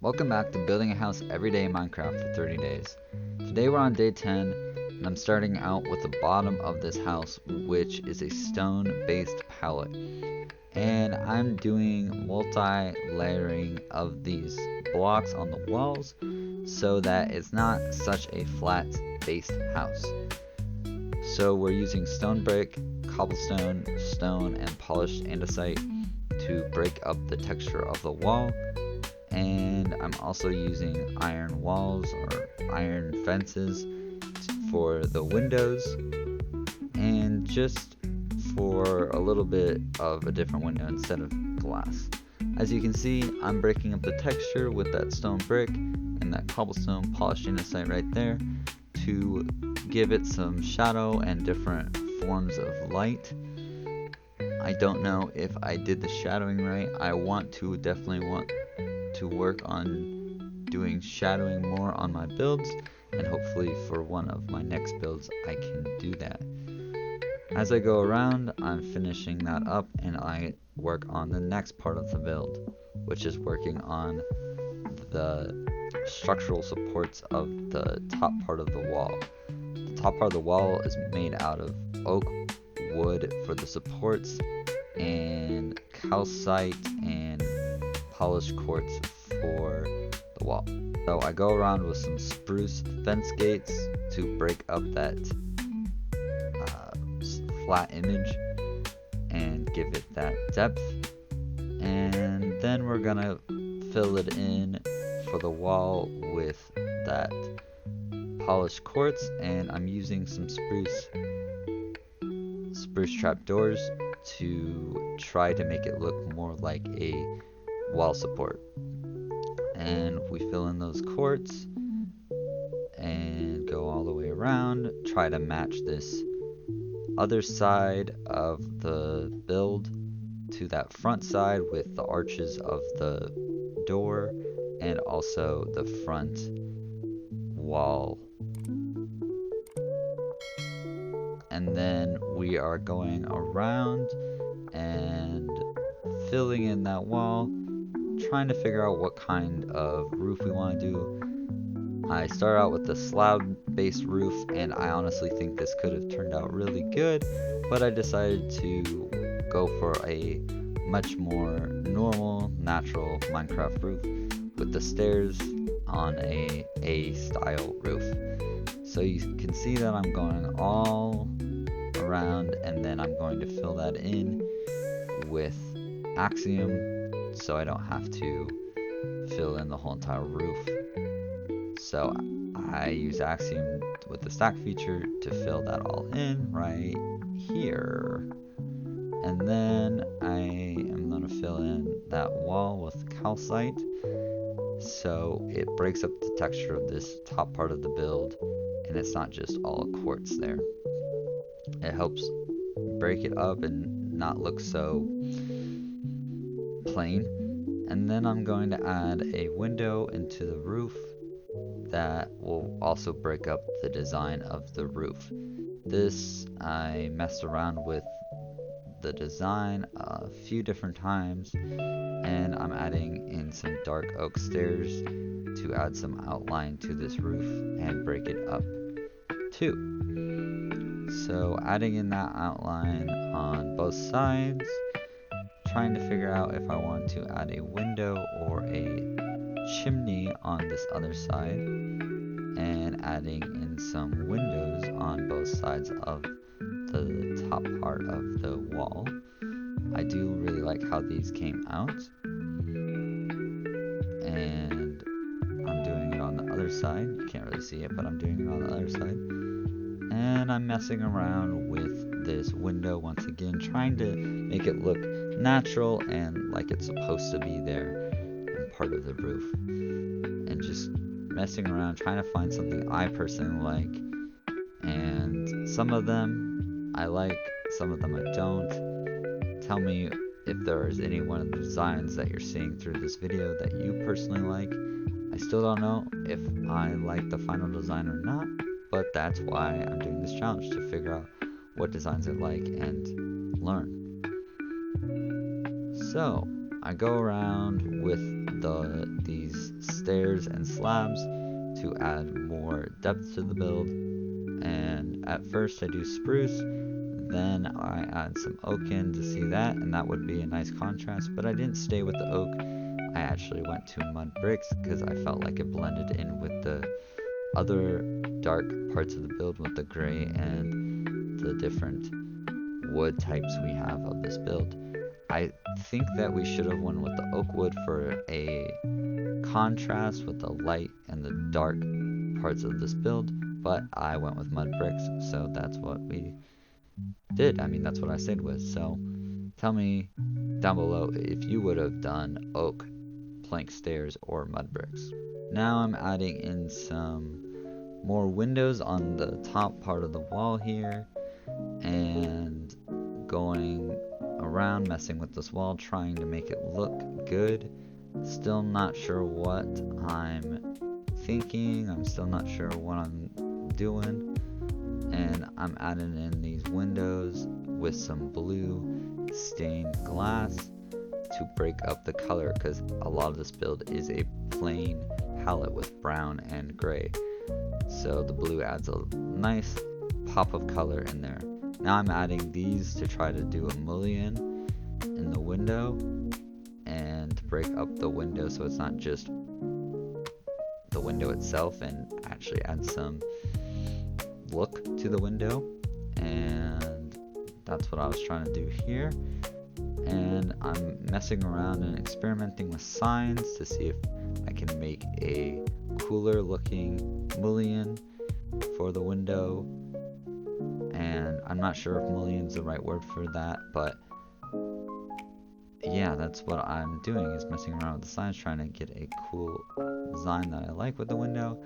Welcome back to Building a House Everyday in Minecraft for 30 days. Today we're on day 10, and I'm starting out with the bottom of this house, which is a stone-based pallet. And I'm doing multi-layering of these blocks on the walls so that it's not such a flat-based house. So we're using stone brick, cobblestone, stone, and polished andesite to break up the texture of the wall. And I'm also using iron walls or iron fences for the windows, and just for a little bit of a different window instead of glass. As you can see, I'm breaking up the texture with that stone brick and that cobblestone polished andesite right there to give it some shadow and different forms of light. I don't know if I did the shadowing right. I definitely want to work on doing shadowing more on my builds, and hopefully for one of my next builds I can do that. As I go around, I'm finishing that up and I work on the next part of the build, which is working on the structural supports of the top part of the wall. The top part of the wall is made out of oak wood for the supports and calcite and polished quartz for the wall. So I go around with some spruce fence gates to break up that flat image and give it that depth. And then we're gonna fill it in for the wall with that polished quartz, and I'm using some spruce trapdoors to try to make it look more like a wall support. And we fill in those quartz and go all the way around, try to match this other side of the build to that front side with the arches of the door and also the front wall. And then we are going around and filling in that wall, trying to figure out what kind of roof we want to do. I start out with the slab-based roof, and I honestly think this could have turned out really good, but I decided to go for a much more normal, natural Minecraft roof with the stairs on a A-style roof. So you can see that I'm going all around, and then I'm going to fill that in with axiom so I don't have to fill in the whole entire roof. So I use axiom with the stack feature to fill that all in right here. And then I am going to fill in that wall with calcite so it breaks up the texture of this top part of the build and it's not just all quartz there. It helps break it up and not look so plain. And then I'm going to add a window into the roof that will also break up the design of the roof. This, I messed around with the design a few different times, and I'm adding in some dark oak stairs to add some outline to this roof and break it up too. So adding in that outline on both sides, trying to figure out if I want to add a window or a chimney on this other side, and adding in some windows on both sides of the top part of the wall. I do really like how these came out, and I'm doing it on the other side. You can't really see it, but I'm doing it on the other side. And I'm messing around with this window once again, trying to make it look natural and like it's supposed to be there and part of the roof. And just messing around, trying to find something I personally like. And some of them I like, some of them I don't. Tell me if there is any one of the designs that you're seeing through this video that you personally like. I still don't know if I like the final design or not, but that's why I'm doing this challenge, to figure out what designs I like and learn. So I go around with these stairs and slabs to add more depth to the build. And at first I do spruce, then I add some oak in to see that, and that would be a nice contrast, but I didn't stay with the oak. I actually went to mud bricks because I felt like it blended in with the other dark parts of the build with the gray and the different wood types we have of this build. I think that we should have went with the oak wood for a contrast with the light and the dark parts of this build, but I went with mud bricks, so that's what we did. I mean, that's what I stayed with. So tell me down below if you would have done oak, plank stairs, or mud bricks. Now I'm adding in some more windows on the top part of the wall here, and going around messing with this wall, trying to make it look good. Still not sure what I'm thinking. I'm still not sure what I'm doing. And I'm adding in these windows with some blue stained glass to break up the color, because a lot of this build is a plain palette with brown and gray. So the blue adds a nice pop of color in there. Now I'm adding these to try to do a mullion in the window and to break up the window so it's not just the window itself, and actually add some look to the window. And that's what I was trying to do here. And I'm messing around and experimenting with signs to see if I can make a cooler looking mullion for the window. And I'm not sure if mullion's the right word for that, but yeah, that's what I'm doing, is messing around with the signs, trying to get a cool design that I like with the window.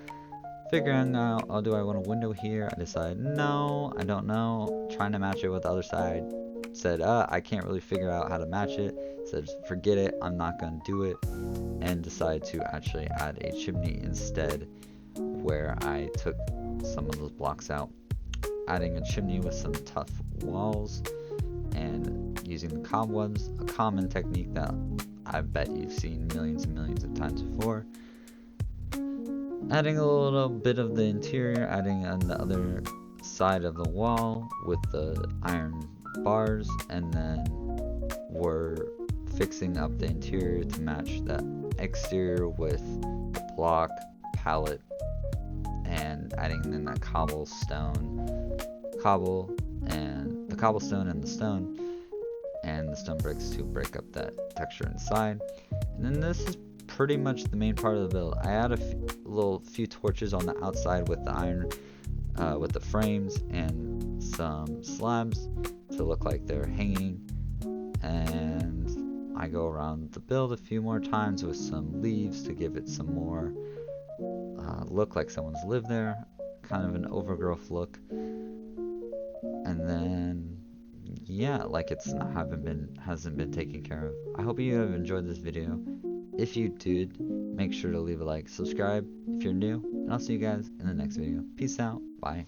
Figuring out, oh, do I want a window here? I decided, no, I don't know. Trying to match it with the other side. Said, I can't really figure out how to match it. Said, forget it, I'm not going to do it. And decided to actually add a chimney instead, where I took some of those blocks out, adding a chimney with some tough walls and using the cobwebs, a common technique that I bet you've seen millions and millions of times before. Adding a little bit of the interior, adding on the other side of the wall with the iron bars, and then we're fixing up the interior to match the exterior with block, palette, and adding in that cobblestone and the cobblestone and the stone bricks to break up that texture inside. And then this is pretty much the main part of the build. I add a few torches on the outside with the iron, with the frames, and some slabs to look like they're hanging. And I go around the build a few more times with some leaves to give it some more look like someone's lived there, kind of an overgrowth look. And then yeah, like it's hasn't been taken care of. I hope you have enjoyed this video. If you did, make sure to leave a like, subscribe if you're new, and I'll see you guys in the next video. Peace out. Bye.